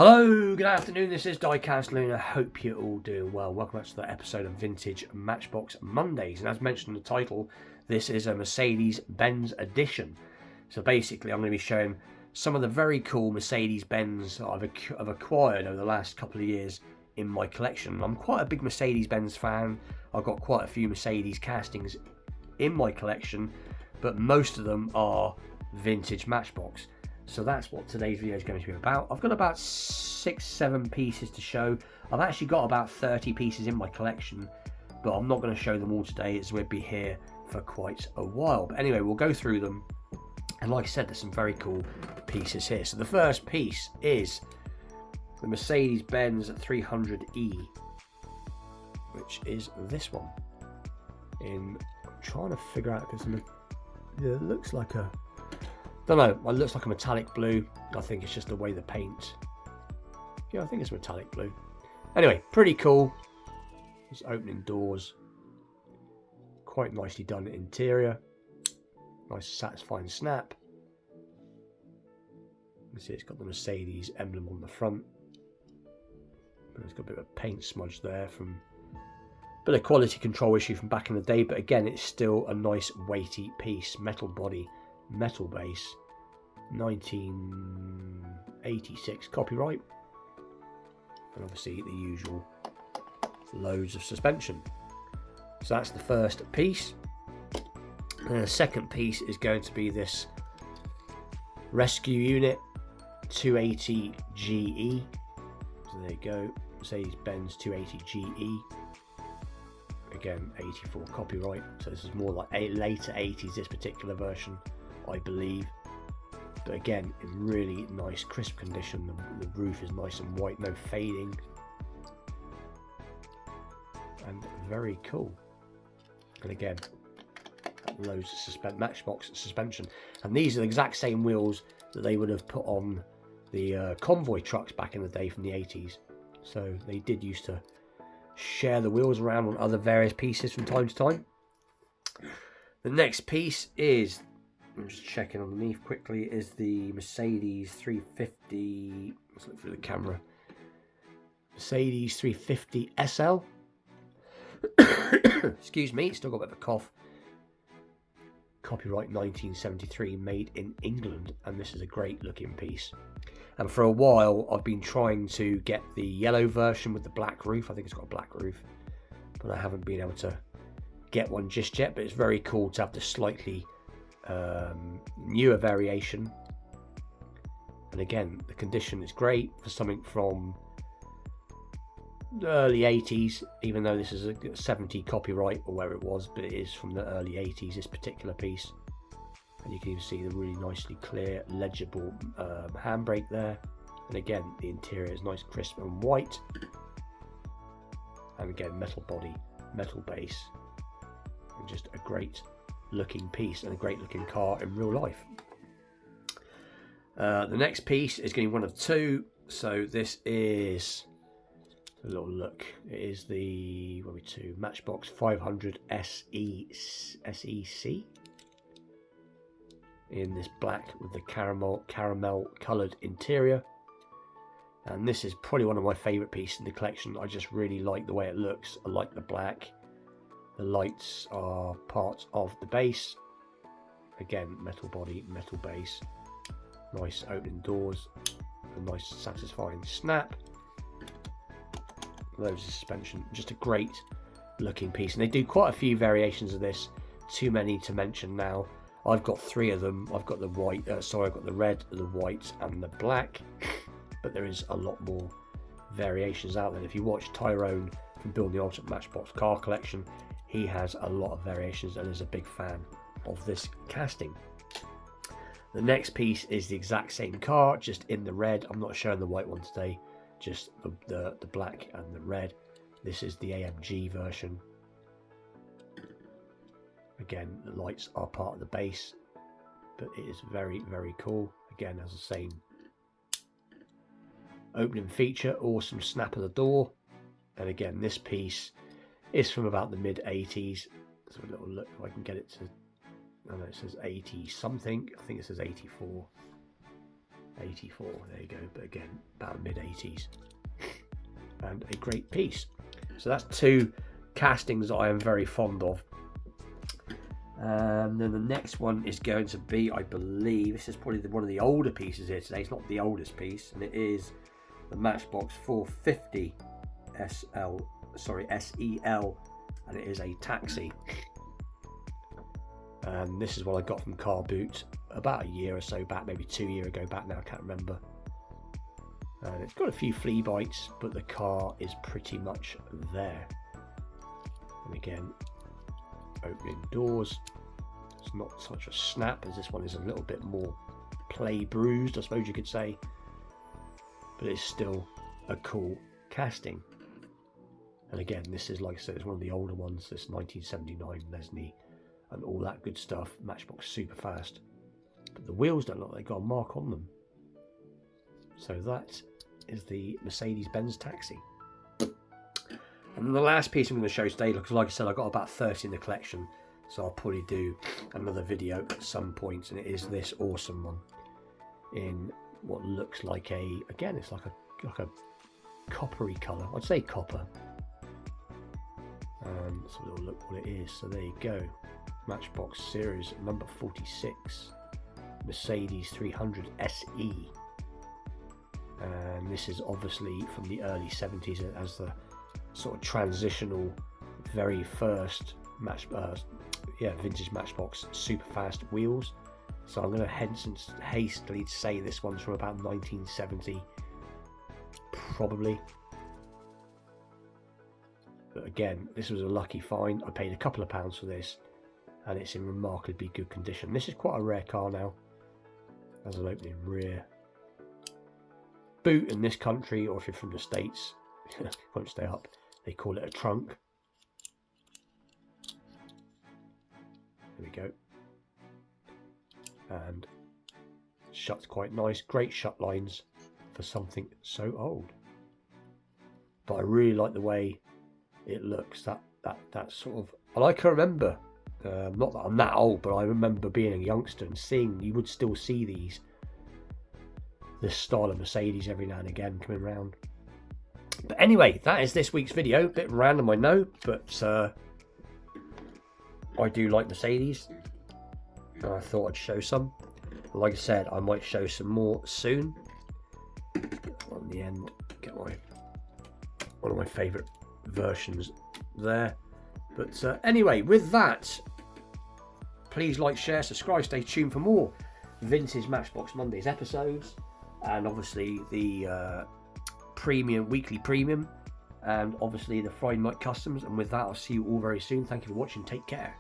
Hello, good afternoon, this is Diecast Luna. Hope you're all doing well. Welcome back to the episode of Vintage Matchbox Mondays. And as mentioned in the title, this is a Mercedes-Benz edition. So basically I'm going to be showing some of the very cool Mercedes-Benz that I've acquired over the last couple of years in my collection. I'm quite a big Mercedes-Benz fan. I've got quite a few Mercedes castings in my collection, but most of them are vintage Matchbox. So that's what today's video is going to be about. I've got about 6-7 pieces to show. I've actually got about 30 pieces in my collection, but I'm not going to show them all today as we'll be here for quite a while. But anyway, we'll go through them. And like I said, there's some very cool pieces here. So the first piece is the Mercedes-Benz 300E, which is this one. I'm trying to figure out if it looks like a... don't know, it looks like a metallic blue. I think it's just the way the paint. Yeah, I think it's metallic blue. Anyway, pretty cool. Just opening doors. Quite nicely done interior. Nice satisfying snap. You can see it's got the Mercedes emblem on the front. And it's got a bit of a paint smudge there from a bit of quality control issue from back in the day. But again, it's still a nice weighty piece. Metal body, metal base. 1986 copyright, and obviously the usual loads of suspension. So that's the first piece. And the second piece is going to be this rescue unit 280 GE. So there you go, Mercedes-Benz 280 GE. Again, 84 copyright, so this is more like later 80s, this particular version, I believe. But again, in really nice crisp condition. The roof is nice and white, no fading, and very cool. And again, loads of Matchbox suspension, and these are the exact same wheels that they would have put on the convoy trucks back in the day from the 80s. So they did used to share the wheels around on other various pieces from time to time. The next piece is, I'm just checking underneath quickly, is the Mercedes 350. Let's look through the camera. Mercedes 350 SL. Excuse me, still got a bit of a cough. Copyright 1973, made in England, and this is a great looking piece. And for a while I've been trying to get the yellow version with the black roof. I think it's got a black roof, but I haven't been able to get one just yet. But it's very cool to have the slightly newer variation, and again the condition is great for something from the early 80s, even though this is a 70 copyright or where it was, but it is from the early 80s, this particular piece. And you can even see the really nicely clear legible handbrake there, and again the interior is nice crisp and white, and again metal body, metal base, and just a great looking piece and a great looking car in real life. The next piece is going to be one of two. So this is a little look. It is the Matchbox 500 SEC in this black with the caramel coloured interior. And this is probably one of my favourite pieces in the collection. I just really like the way it looks. I like the black. The lights are part of the base. Again, metal body, metal base. Nice opening doors. A nice satisfying snap. Loads of suspension. Just a great looking piece. And they do quite a few variations of this. Too many to mention now. I've got 3 of them. I've got the white. I've got the red, the white, and the black. But there is a lot more variations out there. If you watch Tyrone from Building the Ultimate Matchbox Car Collection, he has a lot of variations and is a big fan of this casting. The next piece is the exact same car, just in the red. I'm not showing the white one today, just the black and the red. This is the AMG version. Again, the lights are part of the base, but it is very, very cool. Again, has the same opening feature, awesome snap of the door. And again, this piece is from about the mid 80s. So a little look if I can get it to, I know it says 80 something, I think it says 84. 84, there you go, but again, about mid-80s. And a great piece. So that's two castings that I am very fond of. And then the next one is going to be, I believe, this is probably one of the older pieces here today. It's not the oldest piece, and it is the Matchbox 450 SEL, and it is a taxi. And this is what I got from Car Boot about a year or so back, maybe 2 years ago back now, I can't remember. And it's got a few flea bites, but the car is pretty much there. And again, opening doors, it's not such a snap as this one is a little bit more play bruised, I suppose you could say, but it's still a cool casting. And again, this is, like I said, it's one of the older ones, this 1979 Lesney and all that good stuff. Matchbox super fast, but the wheels don't look like they've got a mark on them. So that is the Mercedes-Benz taxi. And then the last piece I'm going to show today, because like I said, I've got about 30 in the collection, so I'll probably do another video at some point, and it is this awesome one in what looks like again, it's like a coppery colour. I'd say copper. Let's have a little look what it is. So there you go. Matchbox series number 46, Mercedes 300 SE. And this is obviously from the early 70s as the sort of transitional, very first vintage Matchbox super fast wheels. So I'm going to hastily say this one's from about 1970, probably. But again, this was a lucky find. I paid a couple of pounds for this, and it's in remarkably good condition. This is quite a rare car now. Has an opening rear boot in this country, or if you're from the States, won't stay up, they call it a trunk. There we go. And shuts quite nice, great shut lines for something so old. But I really like the way it looks, that sort of, and I can remember, not that I'm that old, but I remember being a youngster and seeing, you would still see this style of Mercedes every now and again coming around. But anyway, that is this week's video. A bit random, I know, but I do like Mercedes, and I thought I'd show some. Like I said, I might show some more soon. On the end, get one of my favourite versions there. But anyway, with that, please like, share, subscribe, stay tuned for more Vintage Matchbox Mondays episodes, and obviously the weekly premium, and obviously the Friday night customs. And with that, I'll see you all very soon. Thank you for watching. Take care.